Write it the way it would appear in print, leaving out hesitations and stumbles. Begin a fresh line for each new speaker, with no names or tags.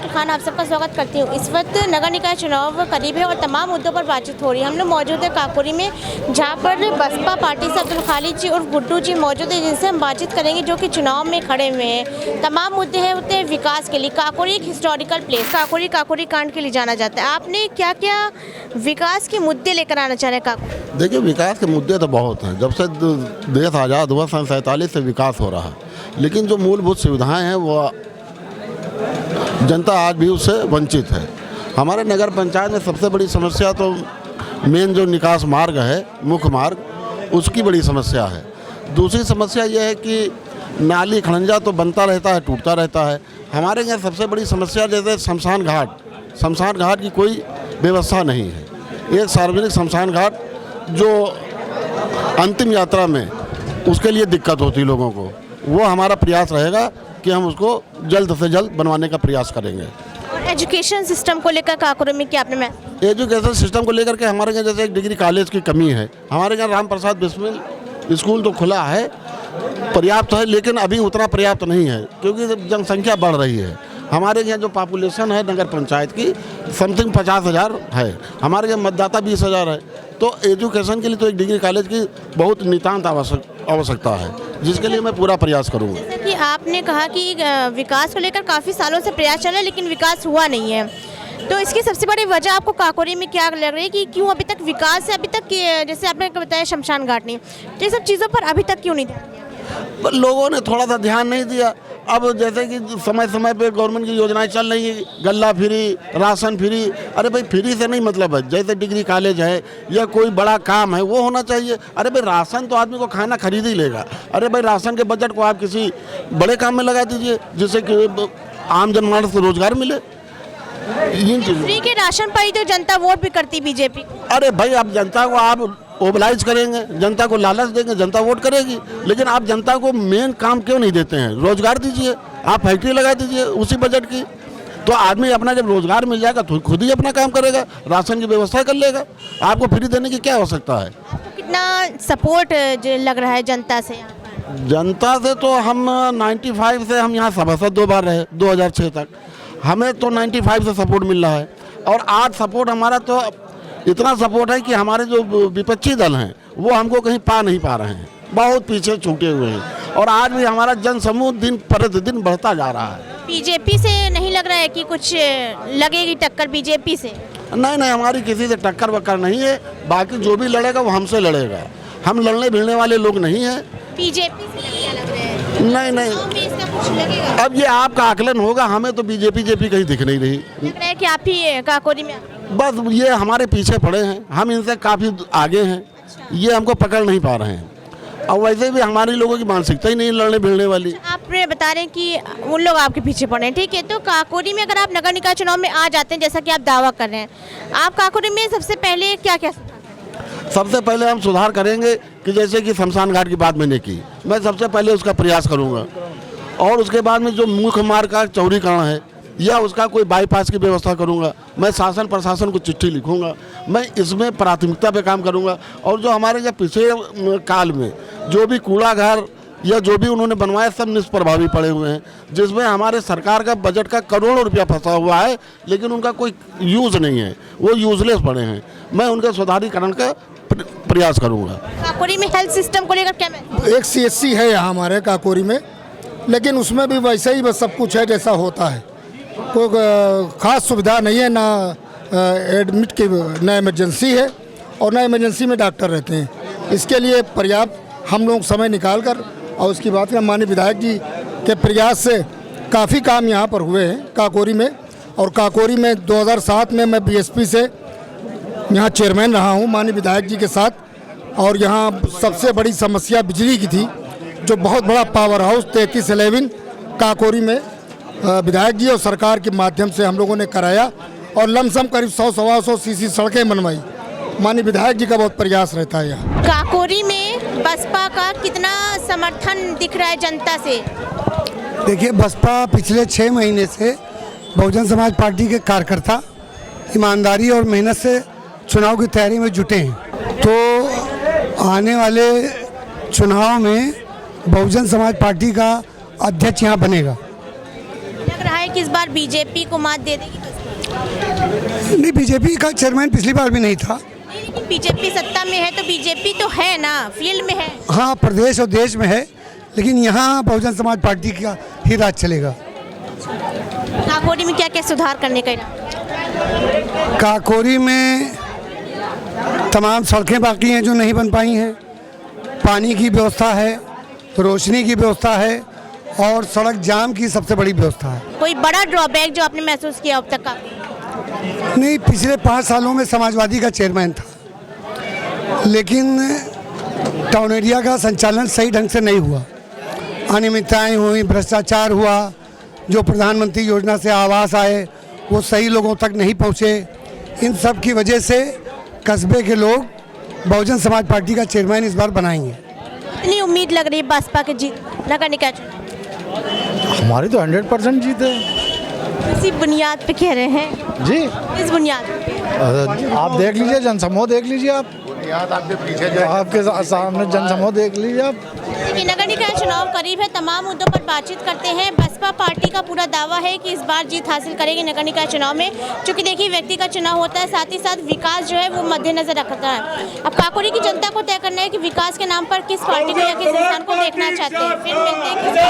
शाकिर खान आप सबका स्वागत करती हूँ। इस वक्त नगर निकाय चुनाव करीब है और तमाम मुद्दों पर बातचीत हो रही है। हम लोग मौजूद है काकोरी में, जहाँ पर बसपा पार्टी से अब्दुल खालिद जी और गुड्डू जी मौजूद है, जिनसे हम बातचीत करेंगे, जो कि चुनाव में खड़े हुए हैं। तमाम मुद्दे हैं होते हैं विकास के लिए। काकोरी एक हिस्टोरिकल प्लेस, काकोरी कांड के लिए जाना जाता है। आपने क्या क्या विकास के मुद्दे लेकर आना चाह रहे हैं काकोरी?
देखिए, विकास के मुद्दे तो बहुत हैं। जब से देश आज़ाद हुआ सन 47 से विकास हो रहा है, लेकिन जो मूलभूत सुविधाएं हैं वो जनता आज भी उससे वंचित है। हमारे नगर पंचायत में सबसे बड़ी समस्या तो मेन जो निकास मार्ग है, मुख्य मार्ग, उसकी बड़ी समस्या है। दूसरी समस्या यह है कि नाली खड़ंजा तो बनता रहता है, टूटता रहता है। हमारे यहाँ सबसे बड़ी समस्या जैसे शमशान घाट की कोई व्यवस्था नहीं है। एक सार्वजनिक शमशान घाट जो अंतिम यात्रा में उसके लिए दिक्कत होती है लोगों को, वो हमारा प्रयास रहेगा कि हम उसको जल्द से जल्द बनवाने का प्रयास करेंगे।
और एजुकेशन सिस्टम को लेकर काकोरी में क्या आपने
एजुकेशन सिस्टम को लेकर के हमारे यहाँ जैसे एक डिग्री कॉलेज की कमी है। हमारे यहाँ राम प्रसाद बिस्मिल स्कूल तो खुला है, पर्याप्त है, लेकिन अभी उतना पर्याप्त नहीं है क्योंकि जनसंख्या बढ़ रही है। हमारे यहाँ जो पॉपुलेशन है नगर पंचायत की समथिंग 50,000 है, हमारे यहाँ मतदाता 20,000 है। तो एजुकेशन के लिए तो एक डिग्री कॉलेज की बहुत नितांत आवश्यकता है, जिसके लिए मैं पूरा प्रयास करूँगा।
जैसे कि आपने कहा कि विकास को लेकर काफ़ी सालों से प्रयास चल रहा है, लेकिन विकास हुआ नहीं है, तो इसकी सबसे बड़ी वजह आपको काकोरी में क्या लग रही है कि क्यों अभी तक विकास है? अभी तक जैसे आपने बताया शमशान घाट नहीं, तो ये सब चीज़ों पर अभी तक क्यों नहीं ध्यान दिया?
लोगों ने थोड़ा सा ध्यान नहीं दिया। अब जैसे कि समय समय पे गवर्नमेंट की योजनाएं चल रही है, गल्ला फ्री, राशन फ्री। अरे भाई, फ्री से नहीं मतलब है। जैसे डिग्री कॉलेज है या कोई बड़ा काम है वो होना चाहिए। अरे भाई, राशन तो आदमी को खाना खरीद ही लेगा। अरे भाई, राशन के बजट को आप किसी बड़े काम में लगा दीजिए जिससे कि आम जनमानस को रोजगार मिले।
फ्री के राशन पर ही तो जनता वोट भी करती बीजेपी।
अरे भाई, आप जनता को आप मोबिलाइज करेंगे, जनता को लालच देंगे, जनता वोट करेगी। लेकिन आप जनता को मेन काम क्यों नहीं देते हैं? रोजगार दीजिए, आप फैक्ट्री लगा दीजिए उसी बजट की, तो आदमी अपना जब रोजगार मिल जाएगा तो खुद ही अपना काम करेगा, राशन की व्यवस्था कर लेगा। आपको फ्री देने की क्या आवश्यकता है?
आपको कितना सपोर्ट लग रहा है जनता से?
जनता से तो हम 95 से हम यहाँ सभासद 2 बार रहे, 2006 तक। हमें तो 95 से सपोर्ट मिल रहा है। और आज सपोर्ट हमारा तो इतना सपोर्ट है कि हमारे जो विपक्षी दल हैं वो हमको कहीं पा नहीं पा रहे हैं, बहुत पीछे छूटे हुए हैं। और आज भी हमारा जन समूह दिन प्रतिदिन बढ़ता जा रहा है।
बीजेपी से नहीं लग रहा है कि कुछ लगेगी टक्कर बीजेपी से?
नहीं, हमारी किसी से टक्कर वक्कर नहीं है। बाकी जो भी लड़ेगा वो हमसे लड़ेगा। हम लड़ने भिड़ने वाले लोग नहीं हैं।
बीजेपी से क्या लग रहा है?
नहीं,
इसका कुछ लगेगा?
अब ये आपका आकलन होगा। हमें तो बीजेपी कहीं दिख नहीं रही।
लग रहा है कि आप ही काकोरी में
बस ये हमारे पीछे पड़े हैं, हम इनसे काफ़ी आगे हैं। ये हमको पकड़ नहीं पा रहे हैं। और वैसे भी हमारे लोगों की मानसिकता ही नहीं लड़ने भिड़ने वाली।
आप बता रहे हैं कि उन लोग आपके पीछे पड़े हैं, ठीक है। तो काकोरी में अगर आप नगर निकाय चुनाव में आ जाते हैं, जैसा कि आप दावा कर रहे हैं, आप काकोरी में सबसे पहले क्या क्या?
सबसे पहले हम सुधार करेंगे कि जैसे कि शमशान घाट की बात मैंने की, मैं सबसे पहले उसका प्रयास करूँगा। और उसके बाद में जो मुख्य मार्ग का चौड़ीकरण है या उसका कोई बाईपास की व्यवस्था करूंगा। मैं शासन प्रशासन को चिट्ठी लिखूंगा, मैं इसमें प्राथमिकता पे काम करूंगा। और जो हमारे यहाँ पिछले काल में जो भी कूड़ा घर या जो भी उन्होंने बनवाया सब निष्प्रभावी पड़े हुए हैं, जिसमें हमारे सरकार का बजट का करोड़ों रुपया फंसा हुआ है, लेकिन उनका कोई यूज़ नहीं है, वो यूजलेस पड़े हैं। मैं उनके सुधारीकरण का प्रयास करूँगा।
काकोरी में हेल्थ सिस्टम को लेकर क्या?
एक CHC है यहाँ हमारे काकोरी में, लेकिन उसमें भी वैसे ही बस सब कुछ है जैसा होता है। कोई ख़ास सुविधा नहीं है, ना एडमिट की, ना इमरजेंसी है और ना इमरजेंसी में डॉक्टर रहते हैं। इसके लिए पर्याप्त हम लोग समय निकाल कर और उसकी बात करें, माननीय विधायक जी के प्रयास से काफ़ी काम यहाँ पर हुए हैं काकोरी में। और काकोरी में 2007 में मैं BSP से यहाँ चेयरमैन रहा हूँ माननीय विधायक जी के साथ। और यहाँ सबसे बड़ी समस्या बिजली की थी, जो बहुत बड़ा पावर हाउस 3311 काकोरी में विधायक जी और सरकार के माध्यम से हम लोगों ने कराया और लमसम करीब 100-125 CC सड़कें बनवाई। माननीय विधायक जी का बहुत प्रयास रहता है यहाँ।
काकोरी में बसपा का कितना समर्थन दिख रहा है जनता से?
देखिए, बसपा पिछले 6 महीने से बहुजन समाज पार्टी के कार्यकर्ता ईमानदारी और मेहनत से चुनाव की तैयारी में जुटे हैं। तो आने वाले चुनाव में बहुजन समाज पार्टी का अध्यक्ष यहाँ बनेगा।
लग रहा है कि इस बार बीजेपी को मात दे देगी बसपा?
नहीं, बीजेपी का चेयरमैन पिछली बार भी नहीं था।
नहीं, लेकिन बीजेपी सत्ता में है तो बीजेपी तो है ना, फील्ड में है।
हाँ, प्रदेश और देश में है, लेकिन यहाँ बहुजन समाज पार्टी का ही राज चलेगा।
काकोरी में क्या क्या सुधार करने का इरादा?
काकोरी में तमाम सड़कें बाकी हैं जो नहीं बन पाई हैं, पानी की व्यवस्था है, रोशनी की व्यवस्था है और सड़क जाम की सबसे बड़ी व्यवस्था है।
कोई बड़ा ड्रॉबैक जो आपने महसूस किया अब तक का?
नहीं, पिछले 5 सालों में समाजवादी का चेयरमैन था, लेकिन टाउन एरिया का संचालन सही ढंग से नहीं हुआ, अनियमितताएं हुई, भ्रष्टाचार हुआ, जो प्रधानमंत्री योजना से आवास आए वो सही लोगों तक नहीं पहुँचे। इन सब की वजह से कस्बे के लोग बहुजन समाज पार्टी का चेयरमैन इस बार बनाएंगे।
इतनी उम्मीद लग रही है बसपा की जीत नगर निकाय चुनाव?
हमारी तो 100% जीत है
इसी बुनियाद पे कह रहे हैं?
जी।
इस बुनियाद पे
आप देख लीजिए, जनसमूह देख लीजिए, आप आपके सामने जनसमूह देख लीजिए आप।
देखिए, नगर निकाय चुनाव करीब है, तमाम मुद्दों पर बातचीत करते हैं। बसपा पार्टी का पूरा दावा है कि इस बार जीत हासिल करेगी नगर निकाय चुनाव में, क्योंकि देखिए व्यक्ति का चुनाव होता है, साथ ही साथ विकास जो है वो मद्देनजर रखता है। अब काकोरी की जनता को तय करना है कि विकास के नाम पर किस पार्टी को या किस इंसान को देखना चाहते हैं। फिर मिलते हैं